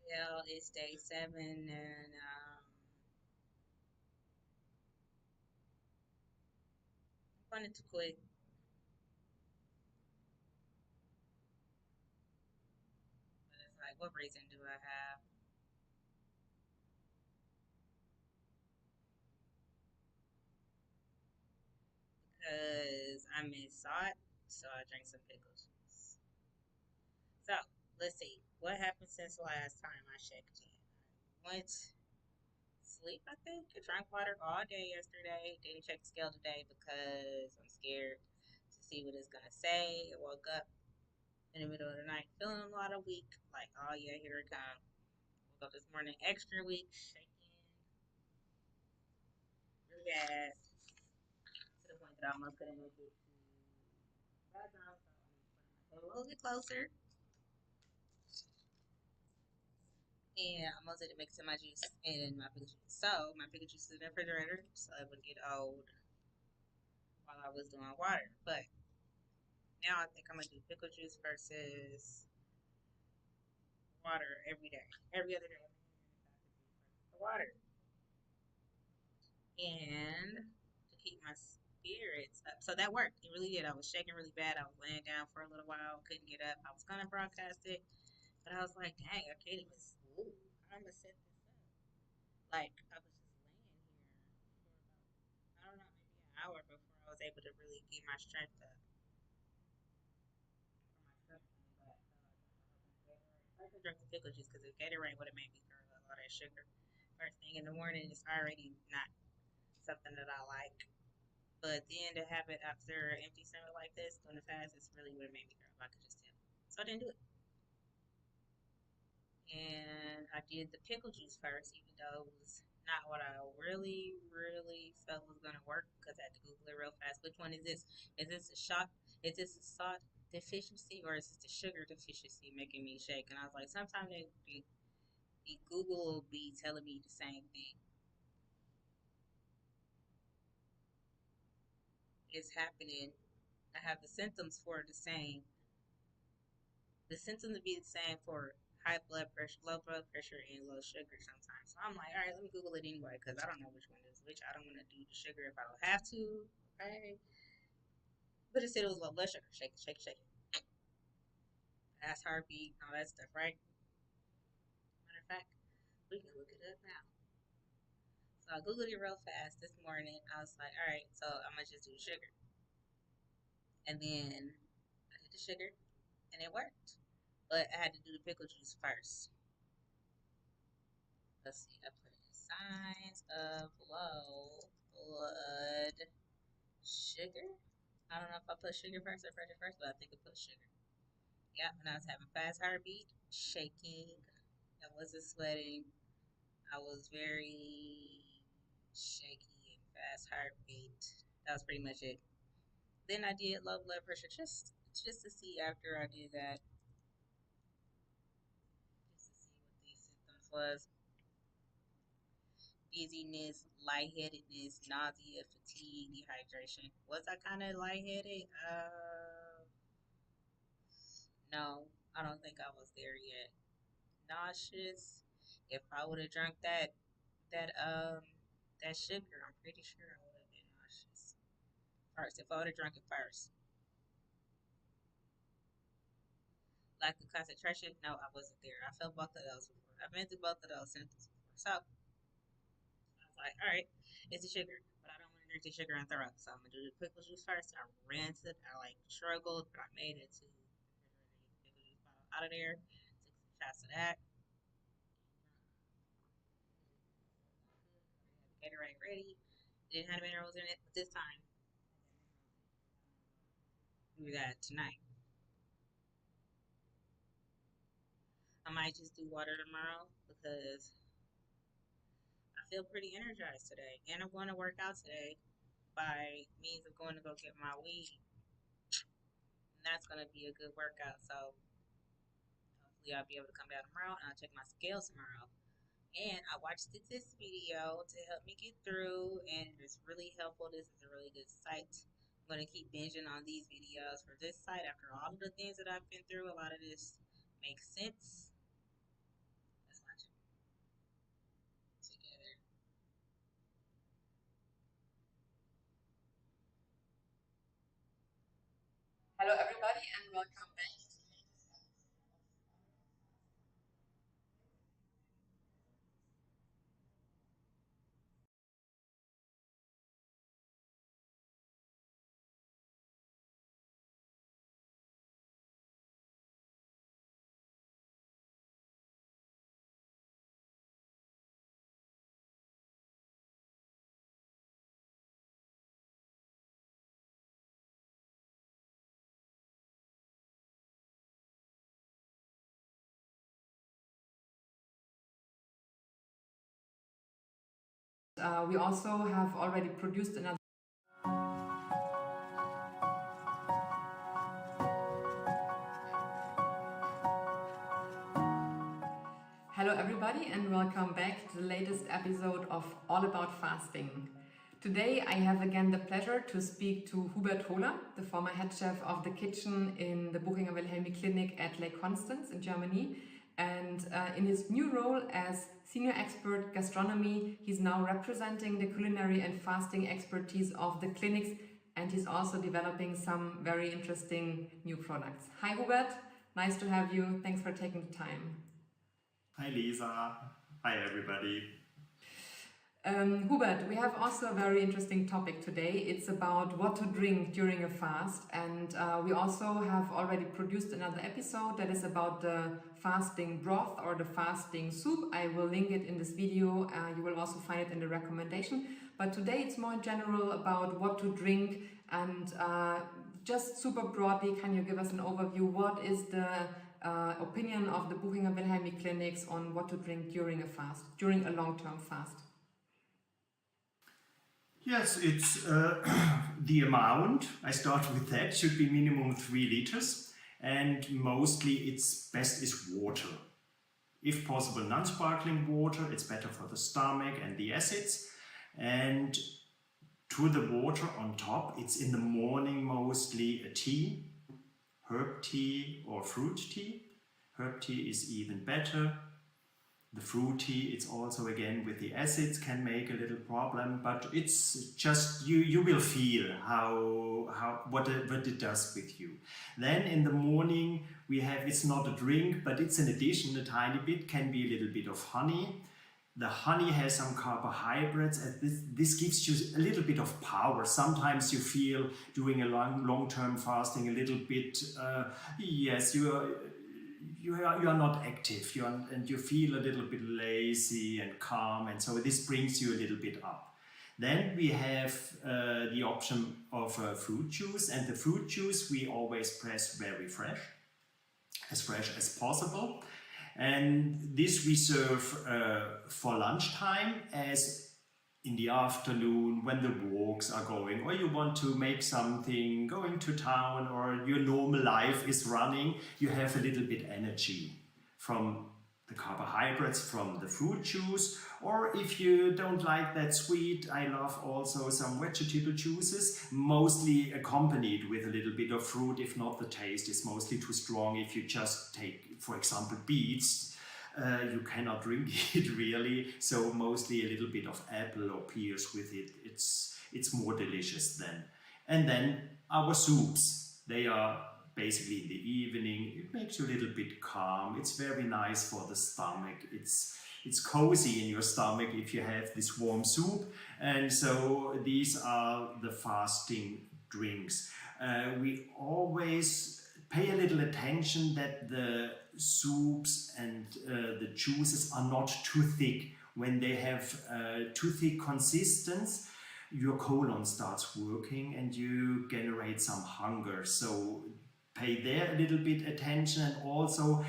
Well, it's day 7, and I wanted to quit, but it's like, what reason do I have? Because I miss salt, so I drank some pickle juice. So, let's see. What happened since the last time I checked in? I went to sleep, I think. I drank water all day yesterday. Didn't check the scale today because I'm scared to see what it's going to say. I woke up in the middle of the night feeling a lot of weak. Like, oh yeah, here it comes. Woke up this morning extra weak, shaking really bad to the point that I almost couldn't make it to the bathroom. So I'm putting my head a little bit closer, and I almost didn't mix in my juice and my pickle juice. So my pickle juice is in the refrigerator, so it would get old while I was doing water. But now I think I'm gonna do pickle juice versus water every day, every other day. The water, and to keep my spirits up. So that worked. It really did. I was shaking really bad. I was laying down for a little while, couldn't get up. I was gonna broadcast it, but I was like, dang, I can't even move. I'm gonna set this up. Like I was just laying here for about, I don't know, maybe an hour before I was able to really get my strength up. For my strength came back. So I could drink the pickle juice because the Gatorade would have made me throw up all that sugar. First thing in the morning is already not something that I like. But then to have it after an empty stomach like this, doing the fast, it's really what made me throw up. I could just tell. So I didn't do it. And I did the pickle juice first, even though it was not what I really felt was gonna work because I had to Google it real fast. Which one is this? Is this a shock? Is this a salt deficiency or is this the sugar deficiency making me shake? And I was like, sometimes the Google will be telling me the same thing. It's happening. I have the symptoms for the same. The symptoms would be the same for high blood pressure, low blood pressure, and low sugar sometimes. So I'm like, all right, let me Google it anyway because I don't know which one is which. I don't want to do the sugar if I don't have to. Okay. But it said it was low blood sugar. Shake it, shake it, shake it. Fast heartbeat, all that stuff, right? Matter of fact, we can look it up now. So I Googled it real fast this morning. I was like, all right, so I'm going to just do the sugar. And then I did the sugar and it worked. But I had to do the pickle juice first. Let's see, I put in signs of low blood sugar. I don't know if I put sugar first or pressure first, but I think I put sugar. Yeah, and I was having fast heartbeat, shaking. I wasn't sweating. I was very shaky and fast heartbeat. That was pretty much it. Then I did low blood pressure just to see after I did that, just to see what these symptoms was. Dizziness, lightheadedness, nausea, fatigue, dehydration. Was I kind of lightheaded? No, I don't think I was there yet. Nauseous. If I would have drunk that that sugar, I'm pretty sure I would have been nauseous. First, if I would have drunk it first. Lack of concentration, no, I wasn't there. I felt both of those before. I've been through both of those symptoms before. So I was like, all right, it's the sugar, but I don't want to drink the sugar and throw up. So I'm gonna do the pickle juice first. I rinsed it. I like struggled, but I made it to the pickle juice bottle out of there. Took some shots of that. I had the Gatorade ready. It didn't have minerals in it, but this time we got tonight. I might just do water tomorrow because I feel pretty energized today, and I'm going to work out today by means of going to go get my weed, and that's going to be a good workout. So hopefully I'll be able to come down tomorrow and I'll check my scales tomorrow. And I watched this video to help me get through, and it's really helpful. This is a really good site. I'm going to keep binging on these videos for this site. After all of the things that I've been through, a lot of this makes sense. That's everybody, and welcome back. We also have already produced another. Hello everybody and welcome back to the latest episode of All About Fasting. Today I have again the pleasure to speak to Hubert Hohler, the former head chef of the kitchen in the Buchinger Wilhelmi Clinic at Lake Constance in Germany. And in his new role as senior expert gastronomy, he's now representing the culinary and fasting expertise of the clinics, and he's also developing some very interesting new products. Hi Hubert, nice to have you. Thanks for taking the time. Hi Lisa. Hi everybody. Hubert, we have also a very interesting topic today. It's about what to drink during a fast, and we also have already produced another episode that is about the fasting broth or the fasting soup. I will link it in this video. You will also find it in the recommendation. But today it's more general about what to drink, and just super broadly, can you give us an overview? What is the opinion of the Buchinger Wilhelmi clinics on what to drink during a fast, during a long-term fast? Yes, it's the amount. I start with that. Should be minimum 3 liters, and mostly it's best is water. If possible, non-sparkling water. It's better for the stomach and the acids. And to the water on top, it's in the morning mostly a tea, herb tea or fruit tea. Herb tea is even better. The fruity, it's also again with the acids can make a little problem, but it's just you will feel what it does with you. Then in the morning we have, it's not a drink, but it's an addition, a tiny bit, can be a little bit of honey. The honey has some carbohydrates, and this gives you a little bit of power. Sometimes you feel doing a long-term fasting a little bit, yes, you are not active, and you feel a little bit lazy and calm, and so this brings you a little bit up. Then we have the option of fruit juice, and the fruit juice we always press very fresh as possible. And this we serve for lunchtime, as in the afternoon when the walks are going, or you want to make something, going to town, or your normal life is running, you have a little bit energy from the carbohydrates from the fruit juice. Or if you don't like that sweet, I love also some vegetable juices, mostly accompanied with a little bit of fruit. If not, the taste is mostly too strong. If you just take, for example, beets, you cannot drink it really, so mostly a little bit of apple or pears with it. It's more delicious then. And then our soups, they are basically in the evening. It makes you a little bit calm. It's very nice for the stomach. It's cozy in your stomach if you have this warm soup. And so these are the fasting drinks. We always pay a little attention that the soups and the juices are not too thick. When they have too thick consistence, your colon starts working and you generate some hunger. So pay there a little bit attention. And also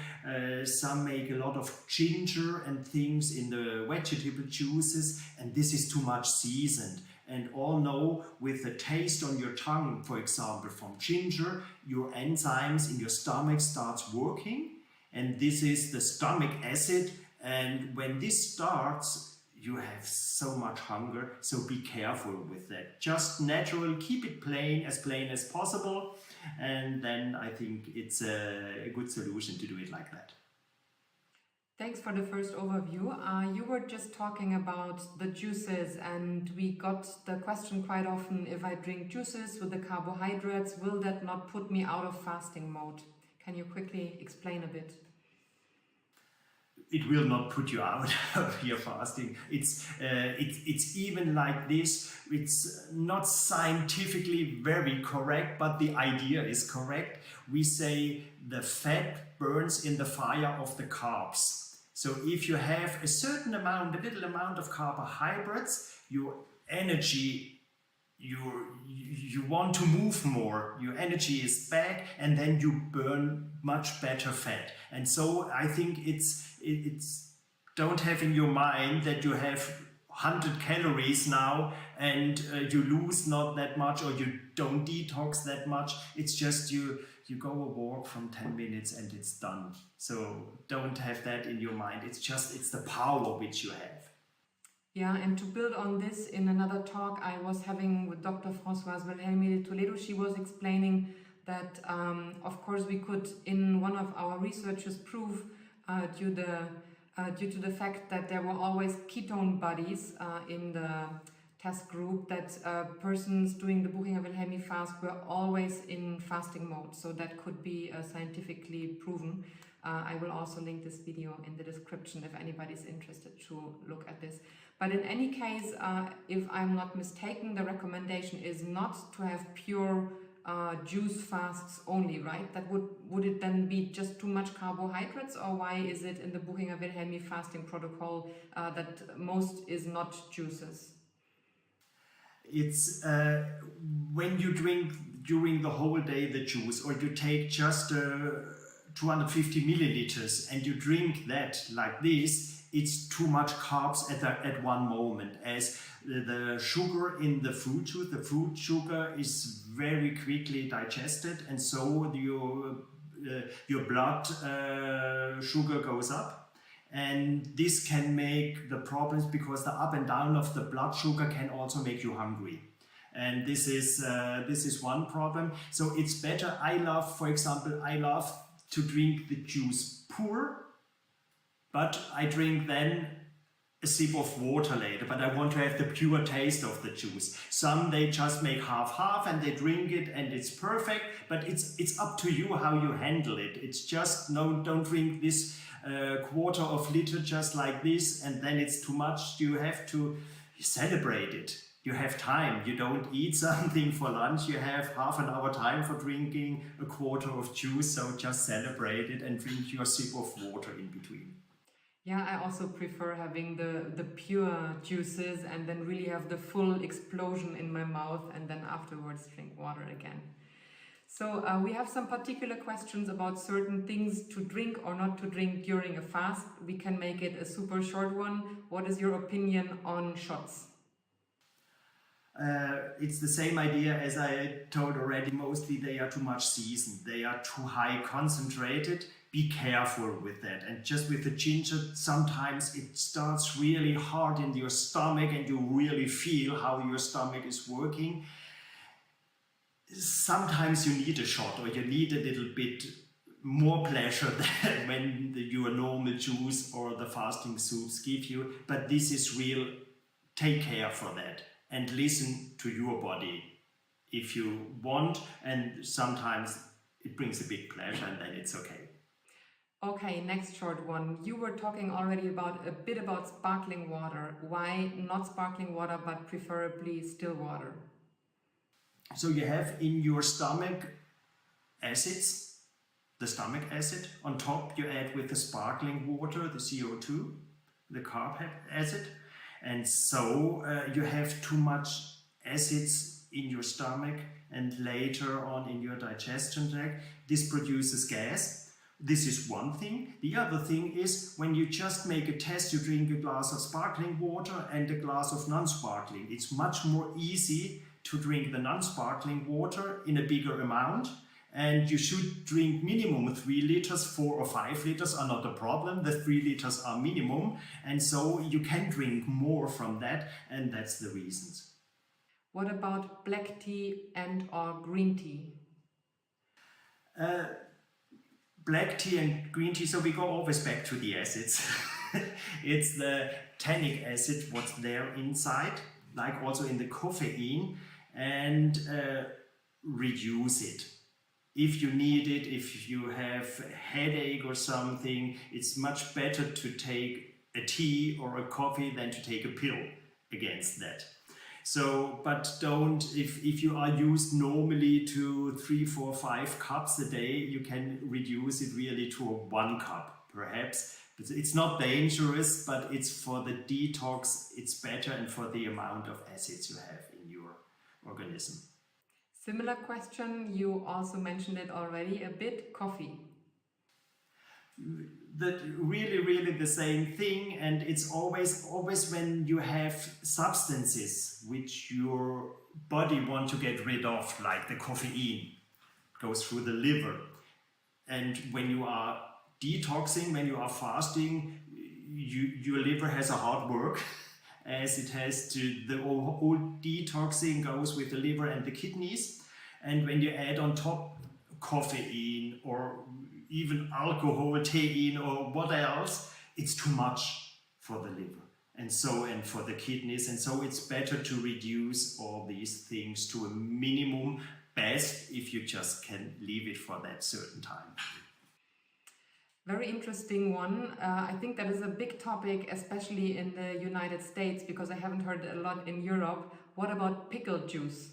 some make a lot of ginger and things in the vegetable juices, and this is too much seasoned. And all know, with the taste on your tongue, for example, from ginger, your enzymes in your stomach starts working, and this is the stomach acid. And when this starts, you have so much hunger, so be careful with that. Just natural, keep it plain as possible, and then I think it's a good solution to do it like that. Thanks for the first overview. You were just talking about the juices, and we got the question quite often, if I drink juices with the carbohydrates, will that not put me out of fasting mode? Can you quickly explain a bit? It will not put you out of your fasting. It's even like this. It's not scientifically very correct, but the idea is correct. We say the fat burns in the fire of the carbs. So if you have a certain amount, a little amount of carbohydrates, your energy, you want to move more, your energy is back, and then you burn much better fat. And so I think it's don't have in your mind that you have 100 calories now and you lose not that much, or you don't detox that much. It's just you go a walk from 10 minutes and it's done. So don't have that in your mind. It's the power which you have. Yeah, and to build on this, in another talk I was having with Dr. Françoise Wilhelmi de Toledo, she was explaining that, of course, we could, in one of our researches, prove due to the fact that there were always ketone bodies in the test group, that persons doing the Buchinger Wilhelmi fast were always in fasting mode. So that could be scientifically proven. I will also link this video in the description if anybody's interested to look at this. But in any case, if I'm not mistaken, the recommendation is not to have pure juice fasts only, right? That would it then be just too much carbohydrates, or why is it in the Buchinger Wilhelmi fasting protocol that most is not juices? It's when you drink during the whole day the juice, or you take just 250 milliliters and you drink that like this, it's too much carbs at one moment, as the sugar in the fruit juice, the fruit sugar is very quickly digested, and so your blood sugar goes up. And this can make the problems, because the up and down of the blood sugar can also make you hungry. And this is one problem. So it's better. For example, I love to drink the juice pure, but I drink then a sip of water later, but I want to have the pure taste of the juice. Some, they just make half and they drink it and it's perfect, but it's up to you how you handle it. It's just, no, don't drink this quarter of liter just like this and then it's too much. You have to celebrate it. You have time. You don't eat something for lunch. You have half an hour time for drinking a quarter of juice, so just celebrate it and drink your sip of water in between. Yeah, I also prefer having the pure juices and then really have the full explosion in my mouth and then afterwards drink water again. So we have some particular questions about certain things to drink or not to drink during a fast. We can make it a super short one. What is your opinion on shots? It's the same idea as I told already. Mostly they are too much seasoned. They are too high concentrated. Be careful with that. And just with the ginger, sometimes it starts really hard in your stomach and you really feel how your stomach is working. Sometimes you need a shot, or you need a little bit more pleasure than when your normal juice or the fasting soups give you. But this is real. Take care for that and listen to your body if you want. And sometimes it brings a big pleasure and then it's okay. Okay, next short one. You were talking already a bit about sparkling water. Why not sparkling water, but preferably still water? So you have in your stomach acids, the stomach acid. On top you add with the sparkling water, the CO2, the carb acid. And so you have too much acids in your stomach and later on in your digestion tract. This produces gas. This is one thing. The other thing is, when you just make a test, you drink a glass of sparkling water and a glass of non-sparkling. It's much more easy to drink the non-sparkling water in a bigger amount. And you should drink minimum 3 liters, 4 or 5 liters are not a problem. The 3 liters are minimum. And so you can drink more from that. And that's the reasons. What about black tea and or green tea? black tea and green tea, so we go always back to the acids. It's the tannic acid, what's there inside, like also in the caffeine, and reduce it. If you need it, if you have a headache or something, it's much better to take a tea or a coffee than to take a pill against that. So, but don't, if you are used normally to 3, 4, 5 cups a day, you can reduce it really to 1 cup, perhaps. It's not dangerous, but it's for the detox, it's better, and for the amount of acids you have in your organism. Similar question, you also mentioned it already a bit, coffee. That really the same thing, and it's always when you have substances which your body want to get rid of, like the caffeine goes through the liver, and when you are detoxing, when you are fasting, your liver has a hard work as it has to, the whole detoxing goes with the liver and the kidneys, and when you add on top caffeine or even alcohol, thein or what else, it's too much for the liver and for the kidneys, and so it's better to reduce all these things to a minimum, best if you just can leave it for that certain time. Very interesting one. I think that is a big topic, especially in the United States, because I haven't heard a lot in Europe. What about pickle juice?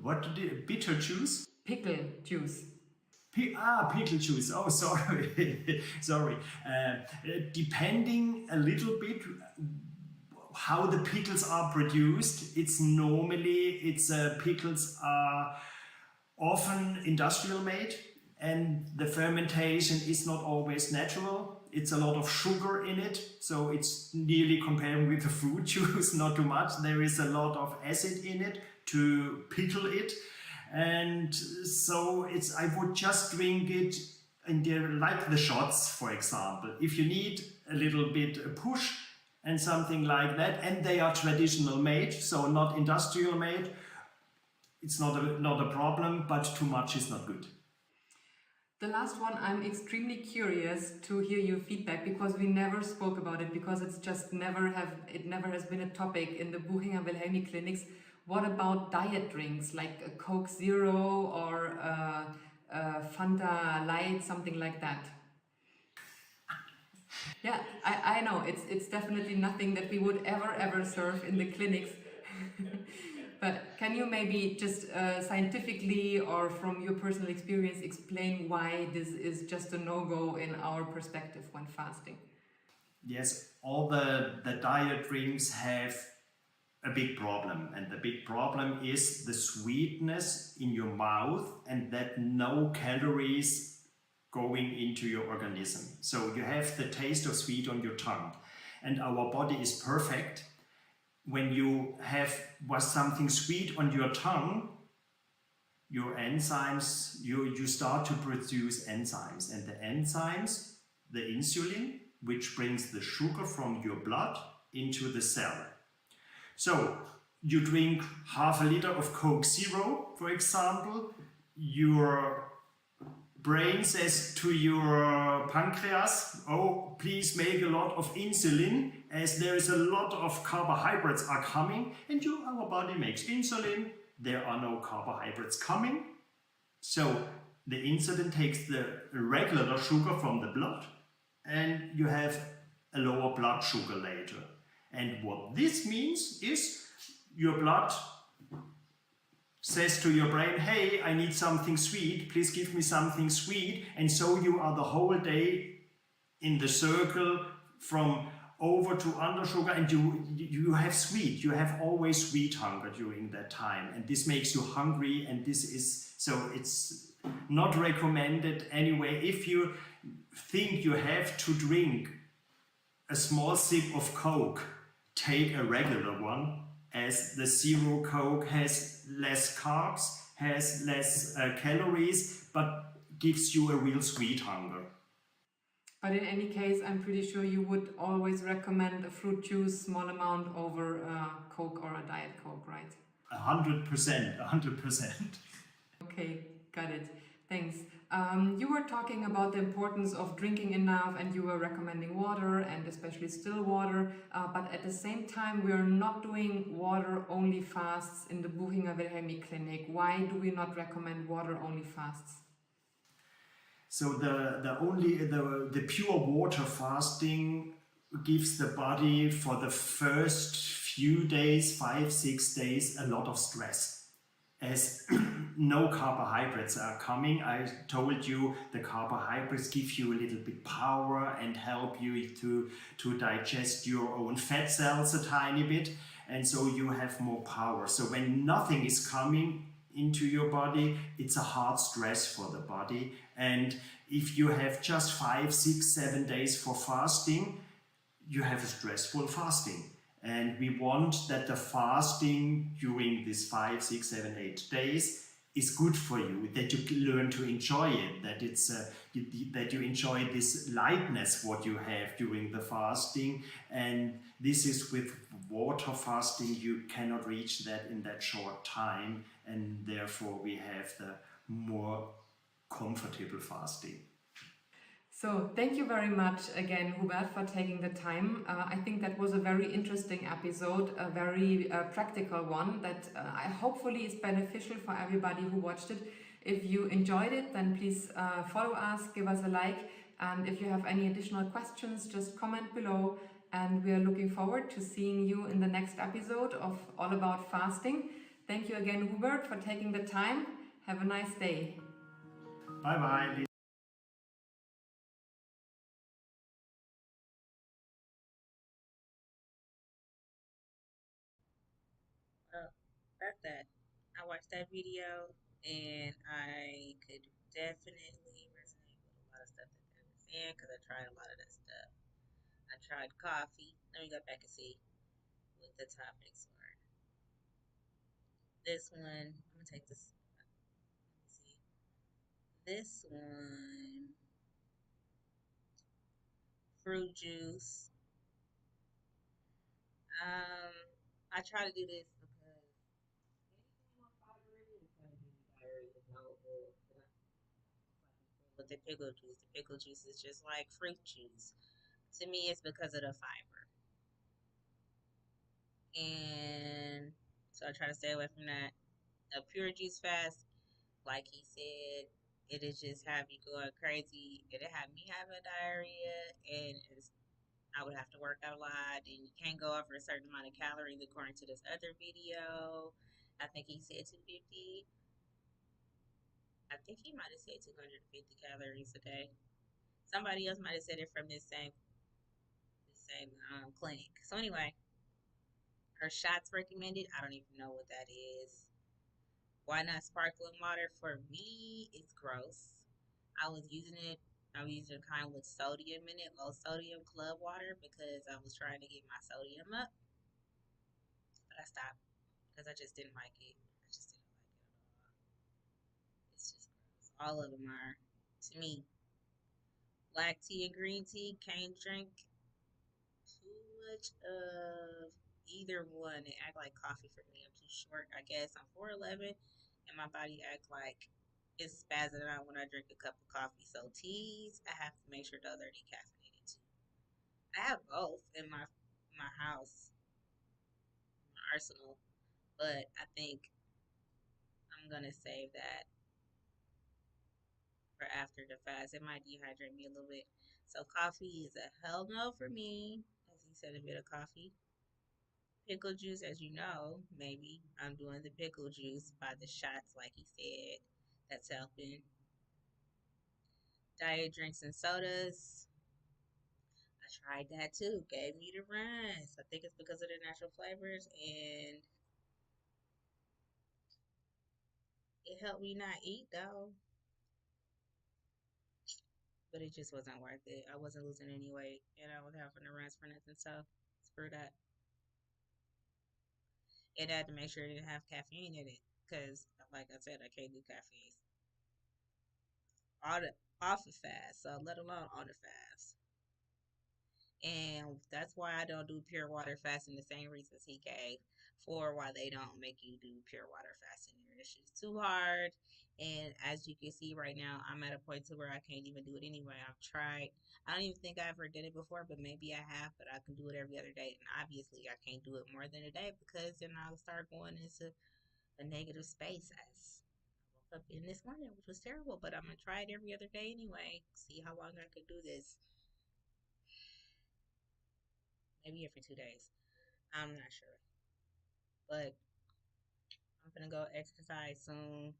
What bitter juice? Pickle juice. Pickle juice. Oh, sorry. Sorry. Depending a little bit how the pickles are produced, pickles are often industrial made, and the fermentation is not always natural. It's a lot of sugar in it, so it's nearly comparing with the fruit juice, not too much. There is a lot of acid in it to pickle it, and so I would just drink it like the shots, for example. If you need a little bit a push and something like that, and they are traditional made, so not industrial made, it's not a problem, but too much is not good. The last one, I'm extremely curious to hear your feedback, because we never spoke about it, because it's just never has been a topic in the Buchinger Wilhelmi clinics. What about diet drinks like a Coke Zero or Fanta Light, something like that? Yeah, I know it's definitely nothing that we would ever serve in the clinics. But can you maybe just scientifically or from your personal experience explain why this is just a no-go in our perspective when fasting? Yes, all the diet drinks have a big problem, and the big problem is the sweetness in your mouth and that no calories going into your organism. So you have the taste of sweet on your tongue, and our body is perfect. When you have something sweet on your tongue, your enzymes, you start to produce enzymes, and the enzymes, the insulin, which brings the sugar from your blood into the cell. So you drink half a liter of Coke Zero, for example, your brain says to your pancreas, oh, please make a lot of insulin, as there is a lot of carbohydrates are coming, and our body makes insulin, there are no carbohydrates coming, so the insulin takes the regular sugar from the blood, and you have a lower blood sugar later. And what this means is your blood says to your brain, hey, I need something sweet, please give me something sweet, and so you are the whole day in the circle from over to under sugar, and you have sweet, you have always sweet hunger during that time, and this makes you hungry, and it's not recommended anyway. If you think you have to drink a small sip of Coke, take a regular one, as the Zero Coke has less carbs, has less calories, but gives you a real sweet hunger. But in any case, I'm pretty sure you would always recommend a fruit juice, small amount, over a Coke or a Diet Coke, right? 100%. Okay, got it. Thanks. You were talking about the importance of drinking enough, and you were recommending water and especially still water. But at the same time, we are not doing water only fasts in the Buchinger Wilhelmi Clinic. Why do we not recommend water only fasts? So the pure water fasting gives the body for the first few days, 5 6 days, a lot of stress, as no carbohydrates are coming. I told you the carbohydrates give you a little bit power and help you to digest your own fat cells a tiny bit, and so you have more power. So when nothing is coming into your body, it's a hard stress for the body. And if you have just 5 6 7 days for fasting, you have a stressful fasting. And we want that the fasting during this 5 6 7 8 days is good for you, that you learn to enjoy it, that that you enjoy this lightness what you have during the fasting. And this is with water fasting, you cannot reach that in that short time, and therefore we have the more comfortable fasting. So thank you very much again, Hubert, for taking the time. I think that was a very interesting episode, a very practical one that I hopefully is beneficial for everybody who watched it. If you enjoyed it, then please follow us, give us a like, and if you have any additional questions, just comment below. And we are looking forward to seeing you in the next episode of All About Fasting. Thank you again, Hubert, for taking the time. Have a nice day. Bye bye. Well, that's that. I watched that video and I could definitely resonate with a lot of stuff that they were saying because I tried a lot of that stuff. I tried coffee. Let me go back and see what the topics were. This one, I'm gonna take this. Let me see. This one, fruit juice. Um, I try to do this because anything with fiber in it is gonna give you diarrhea. No, with the pickle juice. The pickle juice is just like fruit juice. To me, it's because of the fiber. And so I try to stay away from that. A pure juice fast, like he said, it'll just have you going crazy. It'll have me having diarrhea, and I would have to work out a lot, and you can't go over a certain amount of calories according to this other video. I think he said 250. I think he might have said 250 calories a day. Somebody else might have said it from this same clinic. So anyway, her shots recommended. I don't even know what that is. Why not sparkling water? For me, it's gross. I was using it. I was using kind with sodium in it, low sodium club water, because I was trying to get my sodium up. But I stopped because I just didn't like it. I just didn't like it at all. It's just gross. All of them are, to me. Black tea and green tea, can't drink too much of either one. They act like coffee for me. I'm too short, I guess. I'm 4'11", and my body act like it's spazzing out when I drink a cup of coffee. So teas, I have to make sure those are decaffeinated too. I have both in my house, my arsenal, but I think I'm gonna save that for after the fast. It might dehydrate me a little bit. So coffee is a hell no for me. As he said, a bit of coffee. Pickle juice, as you know, maybe I'm doing the pickle juice by the shots, like he said. That's helping. Diet drinks and sodas. I tried that too. Gave me the runs. I think it's because of the natural flavors, and it helped me not eat though. But it just wasn't worth it. I wasn't losing any weight, and I was having the runs for nothing. So screw that. And I had to make sure it didn't have caffeine in it, because, like I said, I can't do caffeine on the, off a fast. So let alone on the fast. And that's why I don't do pure water fasting. The same reasons he gave for why they don't make you do pure water fasting. It's just too hard, And as you can see right now, I'm at a point to where I can't even do it anyway. I've tried. I don't even think I ever did it before, but maybe I have. But I can do it every other day, and obviously I can't do it more than a day because then I'll start going into a negative space. As I woke up in this morning, which was terrible. But I'm gonna try it every other day anyway. See how long I could do this. Maybe every 2 days. I'm not sure, but I'm gonna go exercise soon,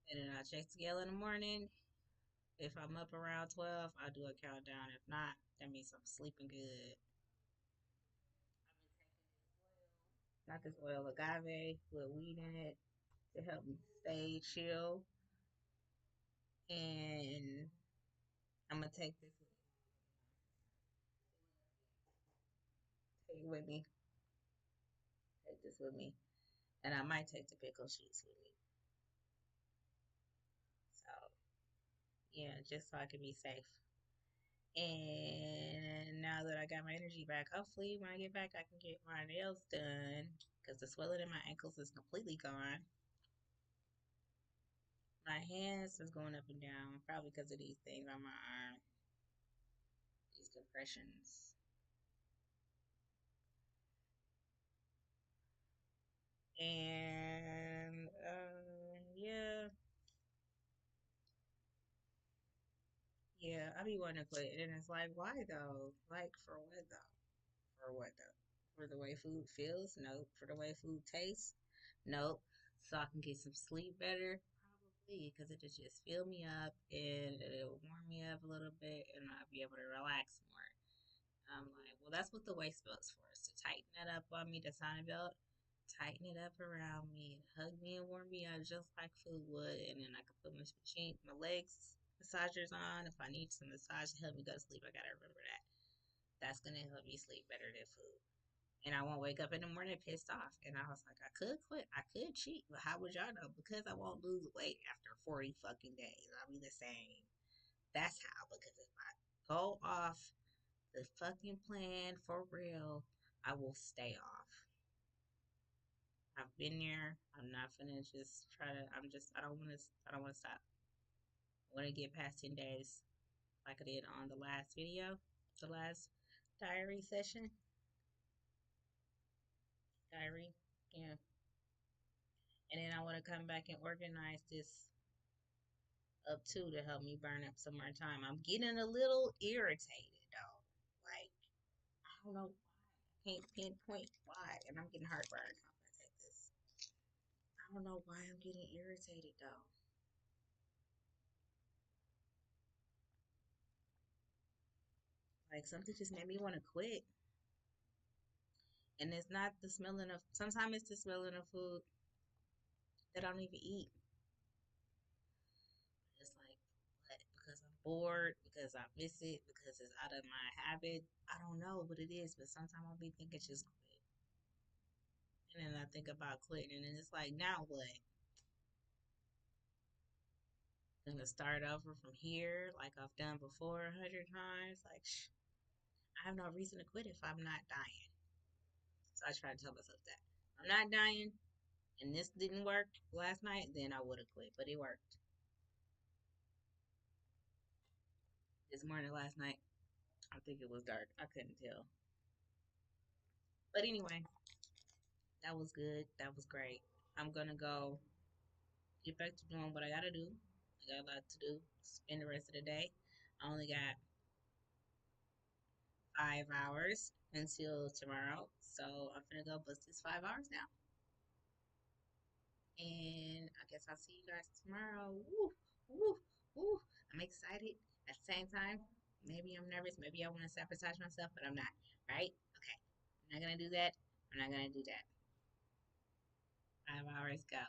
and then I'll check the scale in the morning. If I'm up around 12, I'll do a countdown. If not, that means I'm sleeping good. I've been taking this oil, not this oil, agave with weed in it to help me stay chill. And I'm gonna take this with me. Take it with me. Take this with me. And I might take the pickle sheets with me. So yeah, just so I can be safe. And now that I got my energy back, hopefully when I get back, I can get my nails done because the swelling in my ankles is completely gone. My hands is going up and down, probably because of these things on my arm, these compressions. And yeah, yeah, I be wanting to quit, and it's like, why though? Like for what though? For what though? For the way food feels? Nope. For the way food tastes? Nope. So I can get some sleep better? Probably, because it'll just fill me up and it'll warm me up a little bit, and I'll be able to relax more. I'm like, well, that's what the waist belt's for, is to tighten that up on me, the sauna belt, tighten it up around me, and hug me and warm me up just like food would, and then I can put my legs massagers on if I need some massage to help me go to sleep. I gotta remember that. That's gonna help me sleep better than food. And I won't wake up in the morning pissed off. And I was like, I could quit, I could cheat, but how would y'all know? Because I won't lose weight after 40 fucking days. I'll be the same. That's how. Because if I go off the fucking plan for real, I will stay off. I've been there. I'm not gonna just try to. I don't want to. I don't want to stop. I want to get past 10 days, like I did on the last video, the last diary session. Diary, yeah. And then I want to come back and organize this up too to help me burn up some more time. I'm getting a little irritated though. Like I don't know why. I can't pinpoint why, and I'm getting heartburn if I take this. I don't know why I'm getting irritated though. Like something just made me want to quit. And it's not the smelling of. Sometimes it's the smelling of food that I don't even eat. It's like what? Because I'm bored. Because I miss it. Because it's out of my habit. I don't know what it is, but sometimes I'll be thinking just quit. And then I think about quitting, and then it's like, now what? I'm gonna start over from here, like I've done before 100 times. Like, I have no reason to quit if I'm not dying. So I try to tell myself that I'm not dying, and this didn't work last night, then I would have quit. But it worked this morning. Last night, I think it was dark. I couldn't tell. But anyway, that was good. That was great. I'm gonna go get back to doing what I gotta do. I got a lot to do. Spend the rest of the day. I only got 5 hours until tomorrow. So I'm gonna go bust this 5 hours now. And I guess I'll see you guys tomorrow. Woo, woo, woo. I'm excited. At the same time, maybe I'm nervous. Maybe I want to sabotage myself, but I'm not. Right? Okay. I'm not gonna do that. I'm not gonna do that. 5 hours go.